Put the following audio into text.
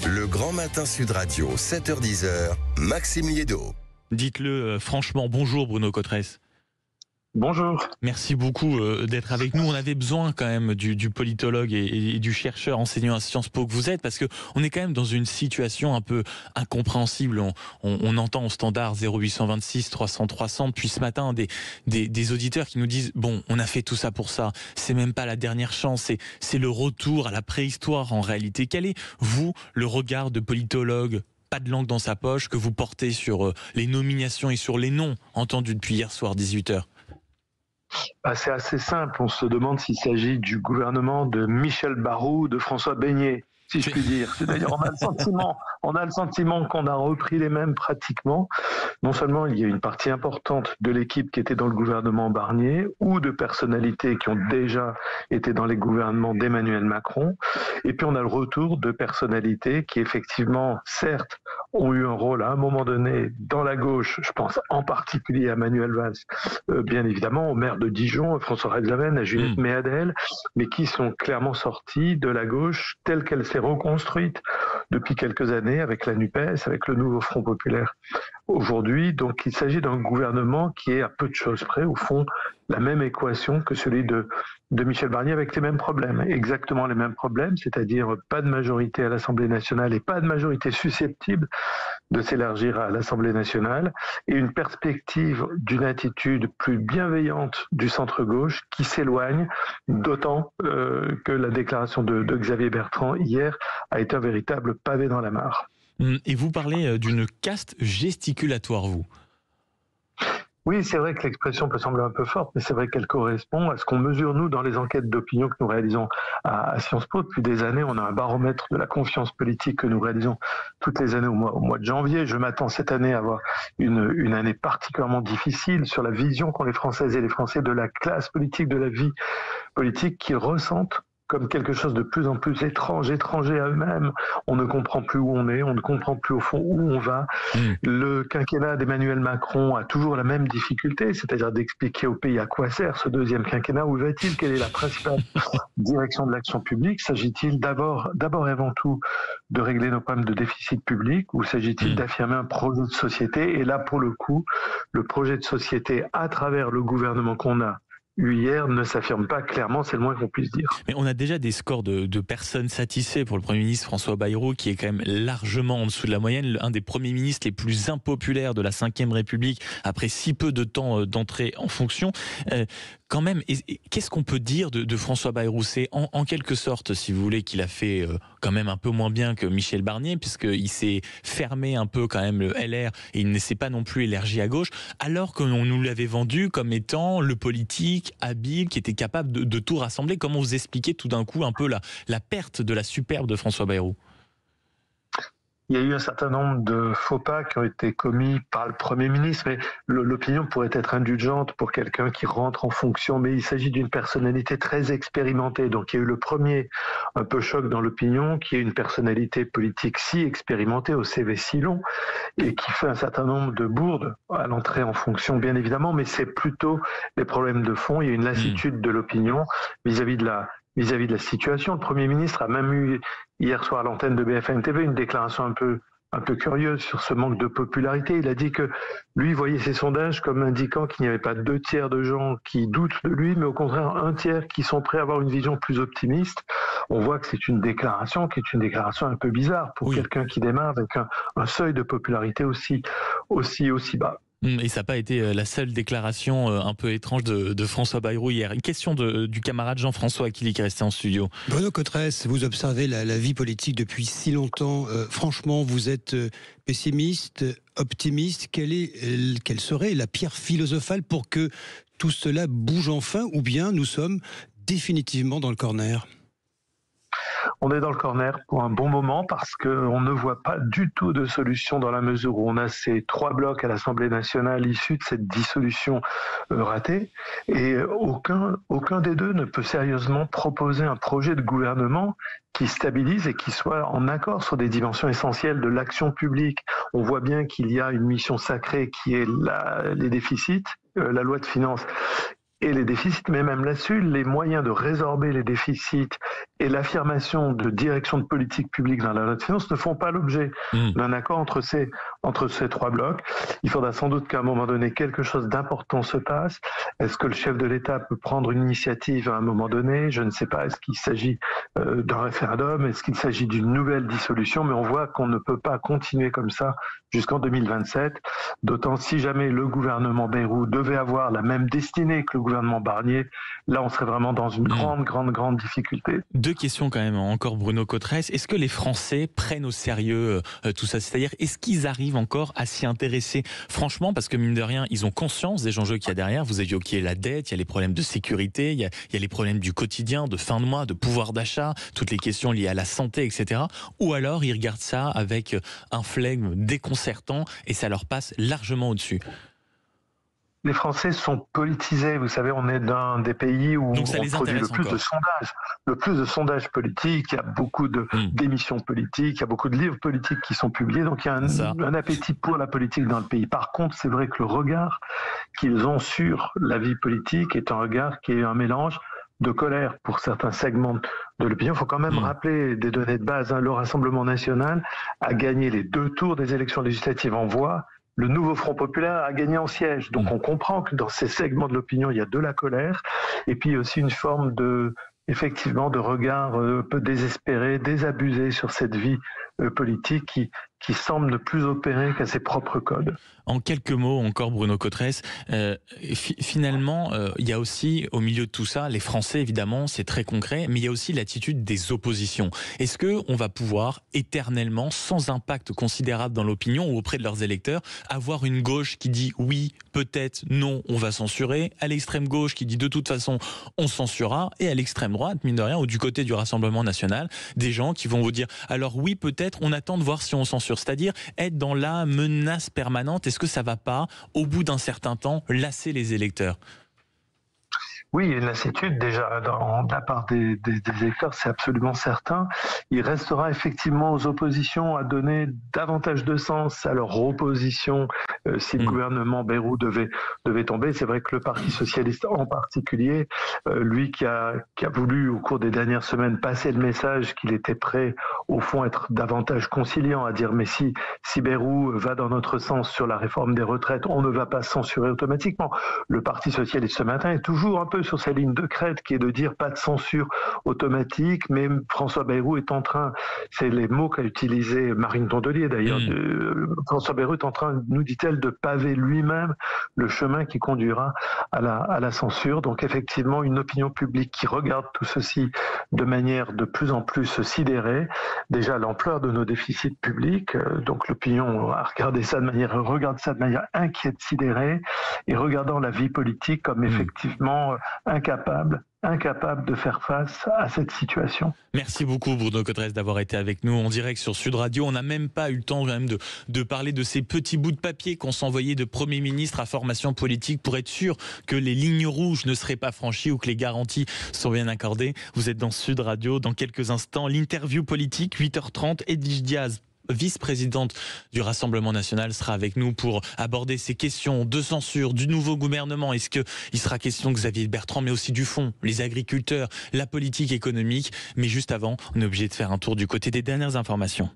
Le Grand Matin Sud Radio, 7h-10h, Maxime Liédot. Dites-le franchement, bonjour Bruno Cotresse. Bonjour. Merci beaucoup d'être avec nous. On avait besoin quand même du politologue et du chercheur enseignant à Sciences Po que vous êtes, parce que on est quand même dans une situation un peu incompréhensible. On entend au standard 0826 300 300 depuis ce matin des auditeurs qui nous disent bon, on a fait tout ça pour ça. C'est même pas la dernière chance. C'est le retour à la préhistoire en réalité. Quel est vous le regard de politologue, pas de langue dans sa poche, que vous portez sur les nominations et sur les noms entendus depuis hier soir 18h? C'est assez simple. On se demande s'il s'agit du gouvernement de Michel Barrou ou de François Beignet, si je puis dire. C'est-à-dire, on a le sentiment qu'on a repris les mêmes pratiquement. Non seulement il y a une partie importante de l'équipe qui était dans le gouvernement Barnier ou de personnalités qui ont déjà été dans les gouvernements d'Emmanuel Macron. Et puis on a le retour de personnalités qui effectivement, certes, ont eu un rôle à un moment donné dans la gauche. Je pense en particulier à Manuel Valls, bien évidemment, au maire de Dijon, à François Rebsamen, à Juliette Méadel, mais qui sont clairement sortis de la gauche telle qu'elle s'est reconstruite depuis quelques années avec la NUPES, avec le nouveau Front Populaire aujourd'hui. Donc il s'agit d'un gouvernement qui est à peu de choses près, au fond, la même équation que celui de Michel Barnier, avec les mêmes problèmes, exactement les mêmes problèmes, c'est-à-dire pas de majorité à l'Assemblée nationale et pas de majorité susceptible de s'élargir à l'Assemblée nationale, et une perspective d'une attitude plus bienveillante du centre-gauche qui s'éloigne, d'autant que la déclaration de Xavier Bertrand hier a été un véritable pavé dans la mare. Et vous parlez d'une caste gesticulatoire, vous? Oui, c'est vrai que l'expression peut sembler un peu forte, mais c'est vrai qu'elle correspond à ce qu'on mesure, nous, dans les enquêtes d'opinion que nous réalisons à Sciences Po. Depuis des années, on a un baromètre de la confiance politique que nous réalisons toutes les années au mois de janvier. Je m'attends cette année à avoir une année particulièrement difficile sur la vision qu'ont les Françaises et les Français de la classe politique, de la vie politique, qu'ils ressentent comme quelque chose de plus en plus étranger à eux-mêmes. On ne comprend plus où on est, on ne comprend plus au fond où on va. Le quinquennat d'Emmanuel Macron a toujours la même difficulté, c'est-à-dire d'expliquer au pays à quoi sert ce deuxième quinquennat, où va-t-il, quelle est la principale direction de l'action publique. S'agit-il d'abord et avant tout de régler nos problèmes de déficit public, ou s'agit-il d'affirmer un projet de société? Et là, pour le coup, le projet de société à travers le gouvernement qu'on a hier ne s'affirme pas clairement, c'est le moins qu'on puisse dire. Mais on a déjà des scores de personnes satisfaites pour le Premier ministre François Bayrou, qui est quand même largement en dessous de la moyenne, un des premiers ministres les plus impopulaires de la Ve République, après si peu de temps d'entrée en fonction. Quand même, qu'est-ce qu'on peut dire de François Bayrou? C'est en quelque sorte, si vous voulez, qu'il a fait quand même un peu moins bien que Michel Barnier, puisqu'il s'est fermé un peu quand même le LR, et il ne s'est pas non plus élargi à gauche, alors que l'on nous l'avait vendu comme étant le politique habile, qui était capable de tout rassembler. Comment vous expliquez tout d'un coup un peu la perte de la superbe de François Bayrou? Il y a eu un certain nombre de faux pas qui ont été commis par le Premier ministre, mais l'opinion pourrait être indulgente pour quelqu'un qui rentre en fonction, mais il s'agit d'une personnalité très expérimentée. Donc il y a eu le premier un peu choc dans l'opinion, qui est une personnalité politique si expérimentée, au CV si long, et qui fait un certain nombre de bourdes à l'entrée en fonction, bien évidemment, mais c'est plutôt les problèmes de fond. Il y a une lassitude de l'opinion vis-à-vis de la situation. Le Premier ministre a même eu hier soir à l'antenne de BFM TV une déclaration un peu curieuse sur ce manque de popularité. Il a dit que lui voyait ces sondages comme indiquant qu'il n'y avait pas 2/3 de gens qui doutent de lui, mais au contraire 1/3 qui sont prêts à avoir une vision plus optimiste. On voit que c'est une déclaration qui est une déclaration un peu bizarre pour quelqu'un qui démarre avec un seuil de popularité aussi bas. Et ça n'a pas été la seule déclaration un peu étrange de François Bayrou hier. Une question du camarade Jean-François Aquili qui est resté en studio. Bruno Cotresse, vous observez la vie politique depuis si longtemps. Franchement, vous êtes pessimiste, optimiste. Quelle serait la pierre philosophale pour que tout cela bouge enfin, ou bien nous sommes définitivement dans le corner? On est dans le corner pour un bon moment parce qu'on ne voit pas du tout de solution, dans la mesure où on a ces 3 blocs à l'Assemblée nationale issus de cette dissolution ratée, et aucun des deux ne peut sérieusement proposer un projet de gouvernement qui stabilise et qui soit en accord sur des dimensions essentielles de l'action publique. On voit bien qu'il y a une mission sacrée qui est les déficits, la loi de finances et les déficits, mais même là-dessus, les moyens de résorber les déficits et l'affirmation de direction de politique publique dans la loi de finances ne font pas l'objet d'un accord entre ces trois blocs. Il faudra sans doute qu'à un moment donné, quelque chose d'important se passe. Est-ce que le chef de l'État peut prendre une initiative à un moment donné? Je ne sais pas. Est-ce qu'il s'agit d'un référendum? Est-ce qu'il s'agit d'une nouvelle dissolution? Mais on voit qu'on ne peut pas continuer comme ça jusqu'en 2027. D'autant si jamais le gouvernement Bayrou devait avoir la même destinée que le gouvernement Barnier, là on serait vraiment dans une grande difficulté. Deux questions quand même encore, Bruno Cotresse. Est-ce que les Français prennent au sérieux tout ça? C'est-à-dire, est-ce qu'ils arrivent encore à s'y intéresser franchement? Parce que mine de rien, ils ont conscience des enjeux qu'il y a derrière. Vous évoquiez la dette, il y a les problèmes de sécurité, il y a les problèmes du quotidien, de fin de mois, de pouvoir d'achat, toutes les questions liées à la santé, etc. Ou alors ils regardent ça avec un flegme déconcertant et ça leur passe largement au-dessus. Les Français sont politisés. Vous savez, on est dans des pays où on produit le plus de sondages politiques. Il y a beaucoup d'émissions politiques, il y a beaucoup de livres politiques qui sont publiés. Donc il y a un appétit pour la politique dans le pays. Par contre, c'est vrai que le regard qu'ils ont sur la vie politique est un regard qui est un mélange de colère pour certains segments de l'opinion. Il faut quand même rappeler des données de base. Le Rassemblement national a gagné les 2 tours des élections législatives en voix. Le nouveau Front populaire a gagné en siège. Donc on comprend que dans ces segments de l'opinion, il y a de la colère et puis aussi une forme effectivement de regard un peu désespéré, désabusé sur cette vie politique qui semble ne plus opérer qu'à ses propres codes. En quelques mots encore, Bruno Cotresse, finalement, il y a aussi au milieu de tout ça, les Français évidemment, c'est très concret, mais il y a aussi l'attitude des oppositions. Est-ce qu'on va pouvoir éternellement, sans impact considérable dans l'opinion ou auprès de leurs électeurs, avoir une gauche qui dit oui, peut-être, non, on va censurer, à l'extrême gauche qui dit de toute façon, on censurera, et à l'extrême droite, mine de rien, ou du côté du Rassemblement national, des gens qui vont vous dire alors oui, peut-être, on attend de voir si on censure. C'est-à-dire être dans la menace permanente. Est-ce que ça va pas, au bout d'un certain temps, lasser les électeurs? Oui, il y a une lassitude déjà de la part des électeurs, c'est absolument certain. Il restera effectivement aux oppositions à donner davantage de sens à leur opposition si le gouvernement Bayrou devait tomber. C'est vrai que le Parti socialiste en particulier, lui qui a voulu au cours des dernières semaines passer le message qu'il était prêt au fond être davantage conciliant, à dire mais si Bayrou va dans notre sens sur la réforme des retraites, on ne va pas censurer automatiquement. Le Parti socialiste ce matin est toujours un peu sur sa ligne de crête qui est de dire pas de censure automatique, mais François Bayrou est en train, c'est les mots qu'a utilisé Marine Tondelier d'ailleurs, François Bayrou est en train, nous dit-elle, de paver lui-même le chemin qui conduira à la censure. Donc effectivement, une opinion publique qui regarde tout ceci de manière de plus en plus sidérée. Déjà l'ampleur de nos déficits publics, donc l'opinion regarde ça de manière inquiète, sidérée, et regardant la vie politique comme effectivement incapable de faire face à cette situation. Merci beaucoup Bruno Cotresse d'avoir été avec nous en direct sur Sud Radio. On n'a même pas eu le temps même de parler de ces petits bouts de papier qu'on s'envoyait de Premier ministre à formation politique pour être sûr que les lignes rouges ne seraient pas franchies ou que les garanties sont bien accordées. Vous êtes dans Sud Radio. Dans quelques instants, l'interview politique, 8h30, Edwige Diaz, vice-présidente du Rassemblement national, sera avec nous pour aborder ces questions de censure du nouveau gouvernement. Est-ce qu'il sera question de Xavier Bertrand, mais aussi du fond, les agriculteurs, la politique économique? Mais juste avant, on est obligé de faire un tour du côté des dernières informations.